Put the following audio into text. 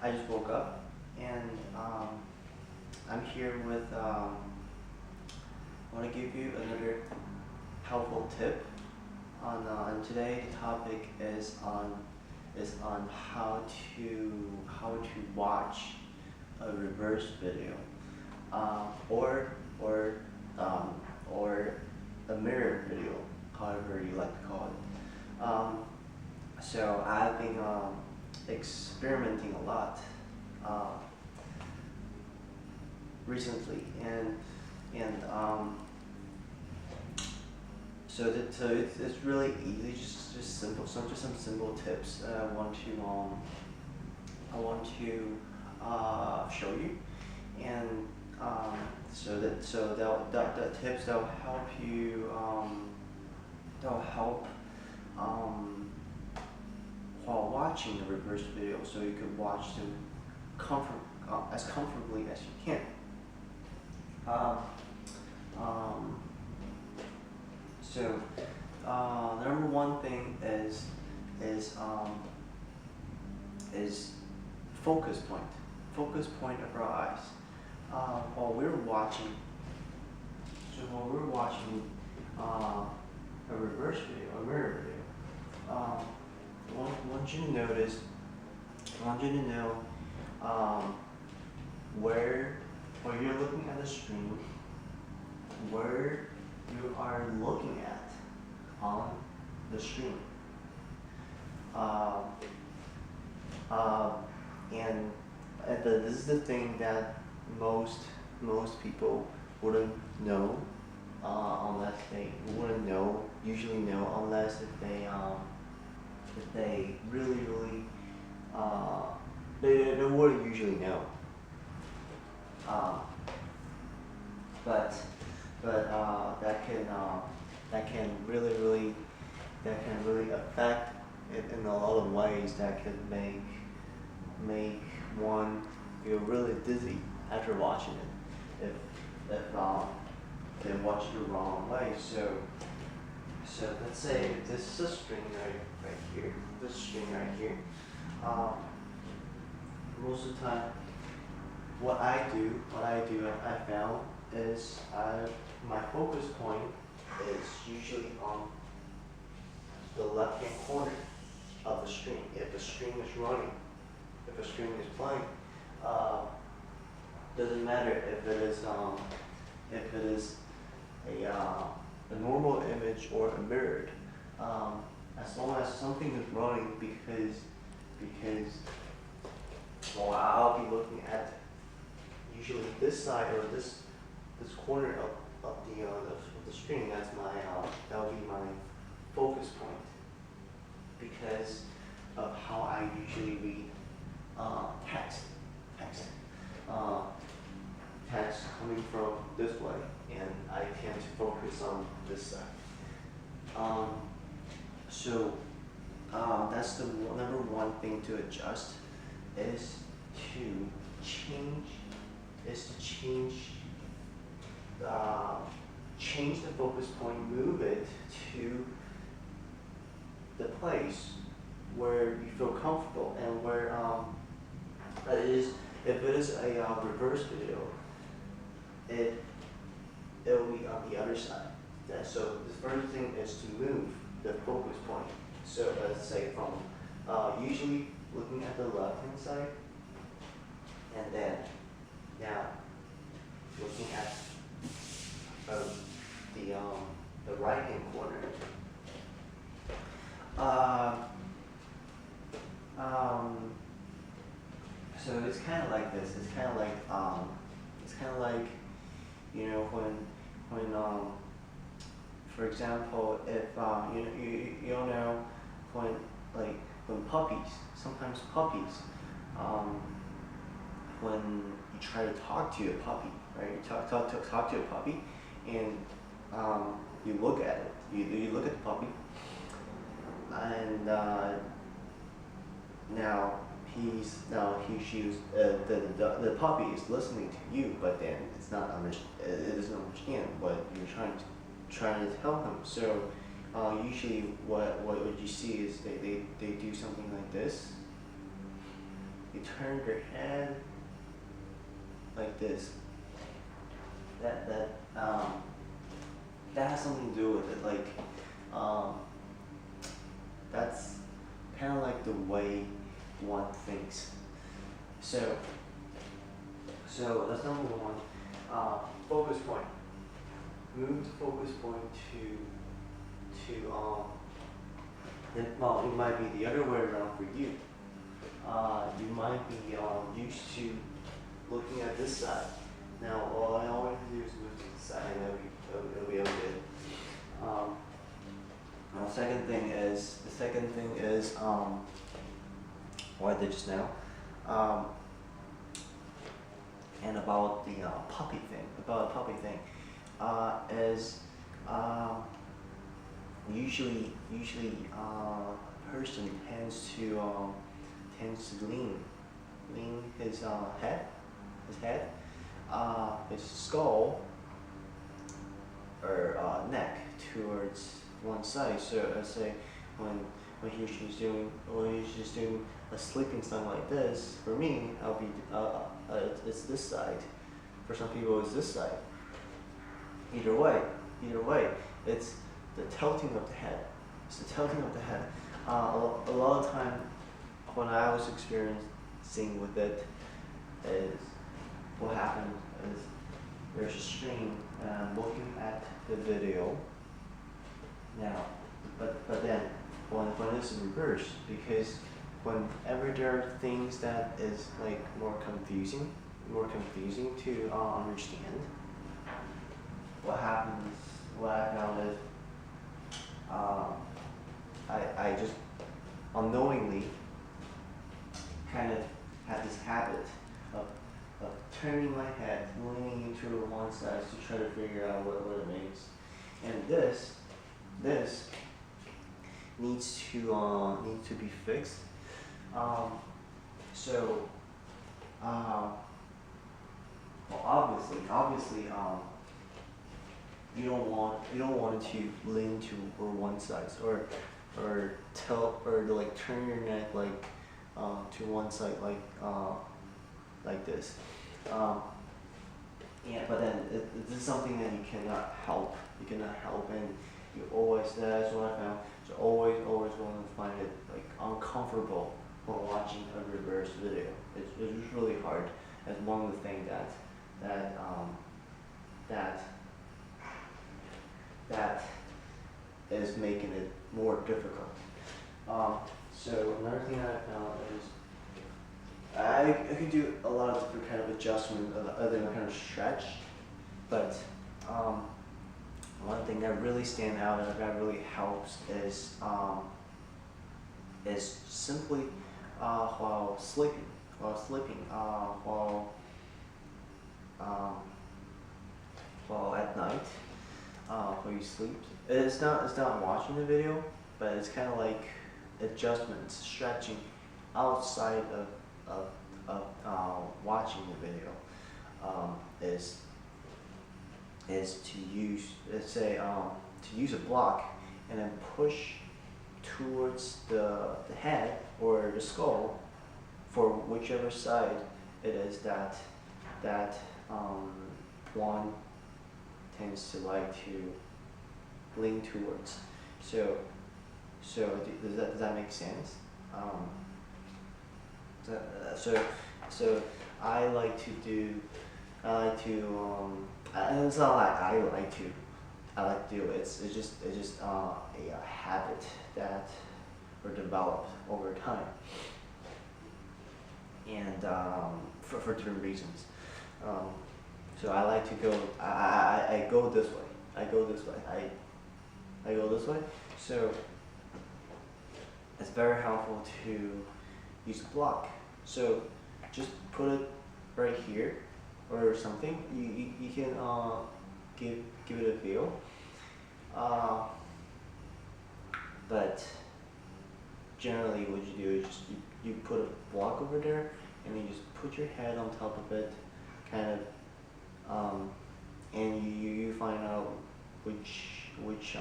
I just woke up and I'm here with, I want to give you another helpful tip and today the topic is on how to watch a reverse video, or or um, or a mirror video, however you like to call it. So I've been experimenting a lot uh, recently, and so it's really easy, just simple, some simple tips that I want to show you, and the tips that will help you, that will help um, while watching the reverse video, so you can watch them as comfortably as you can. Um, um, so the number one thing is focus point of our eyes. While we're watching, a reverse video, a mirror video, I want you to notice, I want you to know where you're looking at the screen, where you are looking at on the screen. Uh, uh, and this is the thing that most people wouldn't know, unless they wouldn't know usually know unless if they really they wouldn't usually know. Uh, but that can really affect it in a lot of ways that could make one feel really dizzy after watching it, if they watch it the wrong way. So let's say this is a string right here, this string right here. Most of the time, what I do, I found is my focus point is usually on the left hand corner of the string. If the string is running, if the string is playing, doesn't matter if it is a normal image or a mirrored, as long as something is running, because well, I'll be looking at usually this side or this corner of the screen. That will be my focus point, because of how I usually read text. Text coming from this way, and I tend to focus on this side. So that's the number one thing to adjust, is to change change the focus point, move it to the place where you feel comfortable, and where that is, if it is a reverse video, it will be on the other side. So the first thing is to move the focus point. So let's say from usually looking at the left hand side, and then now looking at the right hand corner. So it's kind of like this. It's kind of like when for example, if you don't know, when puppies, sometimes puppies, when you try to talk to a puppy, right? You talk to a puppy, and you look at it. You look at the puppy, and now the puppy is listening to you, but then it doesn't understand what you're trying to tell him. So usually what you see is they do something like this, you turn your head like this. That has something to do with it. Like that's kind of like the way one thinks. So that's number one. Focus point. Move the focus point well, it might be the other way around for you. You might be used to looking at this side. Now, all I always do is move to the side, and it'll be okay. The second thing is what I did just now. And about the puppy thing, is usually person tends to lean his head, his skull or neck towards one side. So let's say when he or she's doing a sleeping style like this, for me, I'll be it's this side. For some people, it's this side. Either way, it's the tilting of the head. It's the tilting of the head. A lot of time, when I was experiencing with it, is what happened is there's a stream and I'm looking at the video now, but then when it's reversed, because whenever there are things that is like more confusing to understand, what I found is I just unknowingly kind of had this habit of turning my head, leaning to one side to try to figure out what it makes. And this needs to be fixed. Well, obviously, you don't want it to lean to one side or like turn your neck like to one side like this. But then this is something that you cannot help. And you always, that's what I found. So always going to find it like uncomfortable when watching a reverse video. It's just really hard. That's one of the things that is making it more difficult. So another thing that I found is I can do a lot of different kind of adjustment, other than kind of stretch, but one thing that really stands out and that really helps is simply while sleeping, while at night, when you sleep. It's not watching the video, but it's kind of like adjustments, stretching outside of watching the video. Is to use, let's say, to use a block and then push towards the head or the skull for whichever side it is that one tends to like to lean towards. So does that make sense? So I like to do. And it's not like I like to do it. It's just a habit that were developed over time, and for different reasons. So I like to go. I go this way. I go this way. So it's very helpful to use a block. So just put it right here or something. You can give it a feel. But generally what you do is just you put a block over there and you just put your head on top of it, kind of, and you find out which